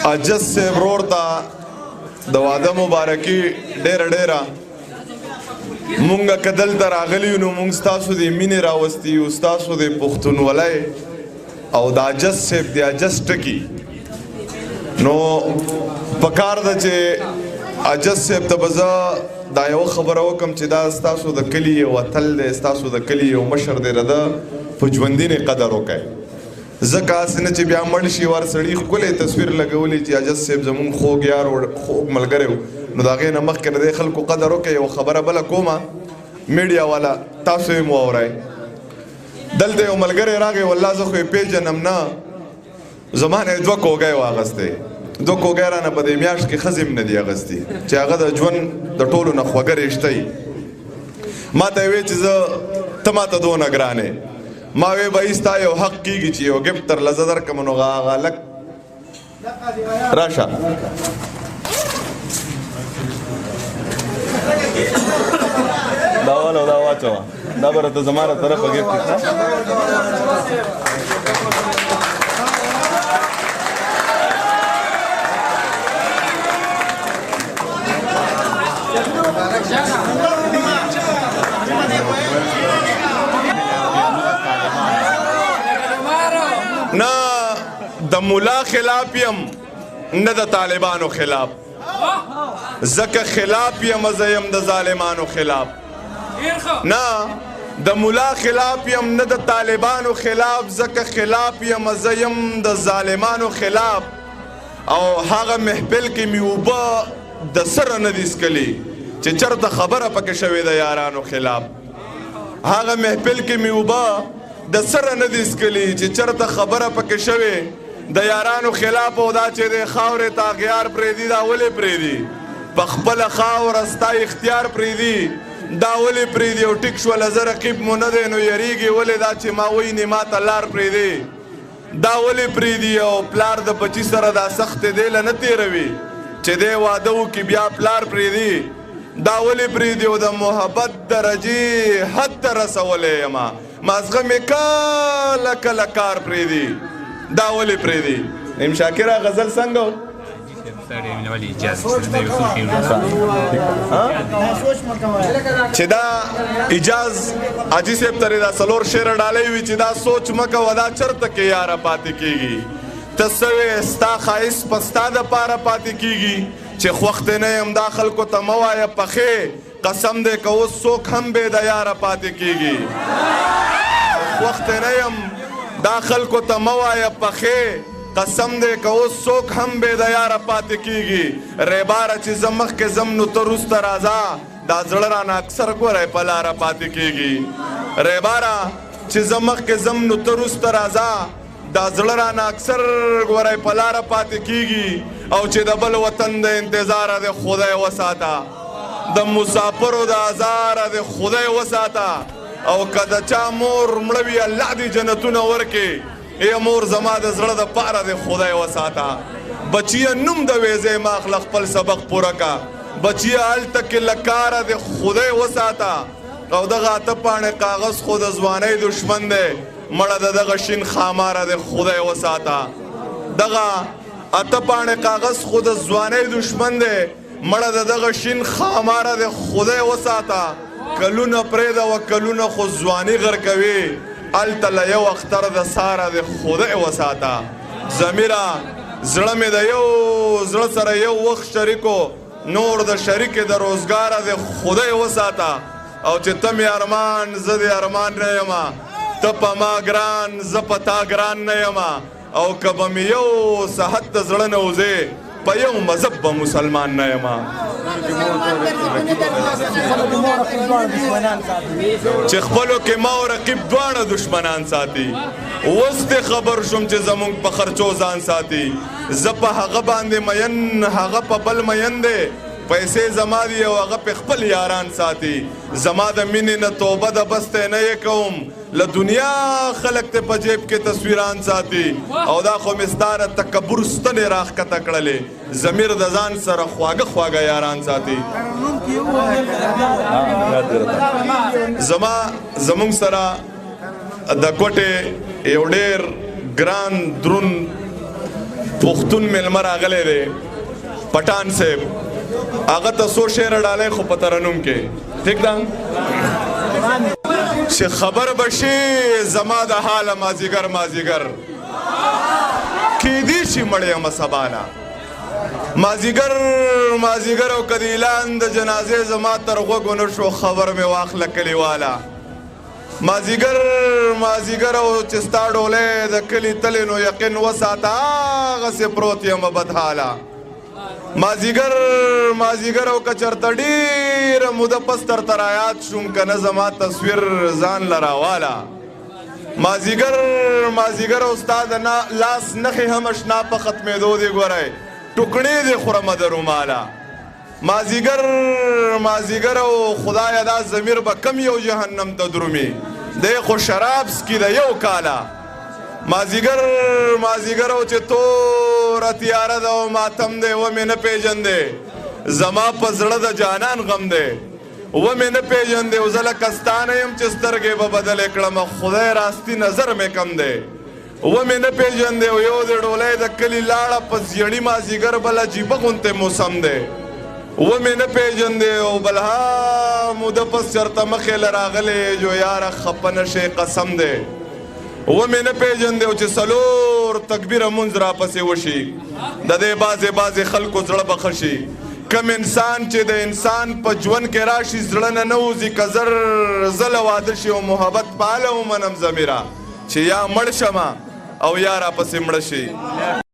عجز صاحب ورور ته د واده مبارکي ډېره ډېره مونږ که دلته راغلي یو نو مونږ ستاسو د مینې راوستي یو ستاسو د پښتونولۍ او د عجز صاحب د عجز ټکي نو پکار ده چې عجز صاحب ته به زه دا یوه خبره وکړم چې دا ستاسو د کلي یو اتل دی ستاسو د کلي یو مشر دی د په ژوندینې قدر وکړئ ځکه هسې نه چې بیا مړ شي ور سړي ښکلی تصویر لګولی چې عجز صاحب زمونږ خوږ یار خوږ ملګری و نو د هغې نه مخکې د دې خلکو قدر وکړئ یو خبره بله کومه میډیا والا تاسو یې مو واورئ دلته یو ملګری راغی والله زه خو یې پیژنم نه زما نه یې دوه کوږی واغستی دوه کوږی رانه په دې میاشت کې ښځې هم نه دي اغستي چې هغه د ژوند د ټولو نه خوږه رشته یي ما ته یې ویې چې زه ته ما ته دونه ګرانې ما وی به ستا یو حق کېږي چې یو ګفت درله زه درکړم نو هغه لږ راشه دا واله دا واچوه دا به راته زما له طرفه ګفت نه د ملا خلاف یم نه د طالبانو خلاف ځکه خلاف یم زه یم د ظالمانو خلاف نه د ملا خلاف یم نه د طالبانو خلاف ځکه خلاف یم زه یم د ظالمانو خلاف او هغه محفل کې مې اوبه د سره نه دي څکلي چې چېرته خبره پکې شوې د یارانو خلاف هغه محفل کې مې اوبه د سره نه دي څکلي چې چېرته خبره پکې شوې د یارانو خلاف او دا چې د خاورې ته اغیار پرېږدي دا ولې پرېږدي په خپله خاوره ستا اختیار پرېږدي دا ولې پرېږدي او ټیک شوله زه رقیب مو نه دی نو یریږي ولې دا چې ما وینې ما ته لار پرېږدي دا ولې پرېږدي او پلار د بچي سره دا سختې دی له نه تېروي چې دی واده وکړي بیا پلار پرېږدي دا ولې پرېږدي او د محبت درجې حد ته رسولی یمه مازغه مې کله کله کار پرېږدي دا ولې پرېږدي ام شاکره غزل څنګه و چې دا اجاز حاجي صاحب ترې دا څلور شعره ډالۍ وي چې دا سوچ مه کوه دا چېرته کې یاره پاتې کېږي ته څه وې ستا ښایست په ستا دپاره پاتې کېږي چې خوښتې نه یم دا خلکو ته مه وایه پخې قسم دی که اوس څوک هم بې د یاره پاتې کېږي خوښتې نه یم دا خلکو ته مه وایه پخې قسم دی که اوس څوک هم بې د یاره پاتې کېږي ریباره چې زه مخکې ځم نو ته وروسته راځه دا زړه رانه اکثر ګوری په لاره پاتې کېږي ریباره چې زه مخکې ځم نو ته وروسته راځه دا زړه رانه اکثر ګوری په لاره پاتې کېږي او چې د بل وطن د انتظاره د خدای وساته د مسافرو د ازاره د خدای وساته او که د چا مور مړه وي الله دې جنتونه ورکړي ای مور زما د زړه د پاره د خدای وساته بچیه نوم د ویزې ماخله خپل سبق پوره کا بچیه هلته کې لکاره د خدای وساته او دغه اته پاڼې کاغذ خو د ځوانۍ دشمن دی مړه د دغه شین خاماره د خدای وساته دغه اته پاڼې کاغذ خو د ځوانۍ دشمن دی مړه د دغه شین خاماره د خدای وساته کلونه پرېږده و کلونه خو ځواني غرقوي هلته له یو اختر د ساره د خدای وساته ضمیره زړه مې د یو زړه سره یو وخت شریکو نور د شریکې د روزګاره د خدای وساته او چې ته مې ارمان زه د ارمان نه یمه ته په ما ګران زه په تا ګران نه یمه او که به مې یو صحت د زړه نه وځې په یو مذهب به مسلمان نه یمه چې خپلو کې ما او رقیب دواړه دشمنان ساتي اوس دې خبر شوم چې زمونږ په خرچو ځان ساتي زه په هغه باندې مین هغه په بل مین دی پیسې زما دي او هغه په خپل یاران ساتي زما د مینې نه توبه د بسته نه یې کوم له دنیا خلک ته په جیب کې تصویران ساتي او دا خو مې ستا د تکبر ستنې راښکته کړلې ضمیر د ځان سره خواږه خواږه یاران ساتي زمونږ سره د کوټې یو ډېر ګران درون پښتون میلمه راغلی دی پټان صاحب هغه ته څو شعر ډالۍ خو په ترنم کې ټیک ده چې خبر بشي زما د حاله مازیګر مازیګر کیدی شي مړی یم سبانا مازیګر مازیګر او که د اعلان د جنازې زما تر غوږو نه شو خبر مې واخله کلیواله مازیګر مازیګر او چې ستا ډولۍ د کلي تلې نو یقین وساته هغسې پروت یم بدحاله مازیګر مازیګر او که چېرته ډېره موده پس درته رایاد شوم که نه زما تصویر ځان له راواله مازیګر مازیګر او ستا د لاس نښې هم اشنا په ختمېدو دي ګورئ ټوکړې دې خورمه د روماله مازیګر مازیګر او خدایه دا ضمیر به کم یو جهنم ته درومي دی خو شراب سکي د یو کاله مازیګر مازیګر او چې توره تیاره ده او ماتم دی ومې نه پېژندې زما په زړه د جانان غم دی ومې نه پېژندې او زه لکه ستا نه یم چې سترګې به بدلې کړمه خدای راستي نظر مې کم دی ومې نه پېژندې او یو د ډولۍ د کلي لاړه په زیړي مازیګر بل عجیبه غوندې موسم دی ومې نه پېژندې او بلها موده پس چېرته مخې له راغلې جو یاره خفه نه شې قسم دی ومې نه پېژندې او چې څلور تکبیره مونځ راپسې وشي د دې بعضې خلکو زړه به ښه شي کم انسان چې د انسان په ژوند کې راشي زړه نه نه وځي که زر زله واده شي او محبت پاله ومنم ضمیره چې یا مړ شمه او یا راپسې مړه شي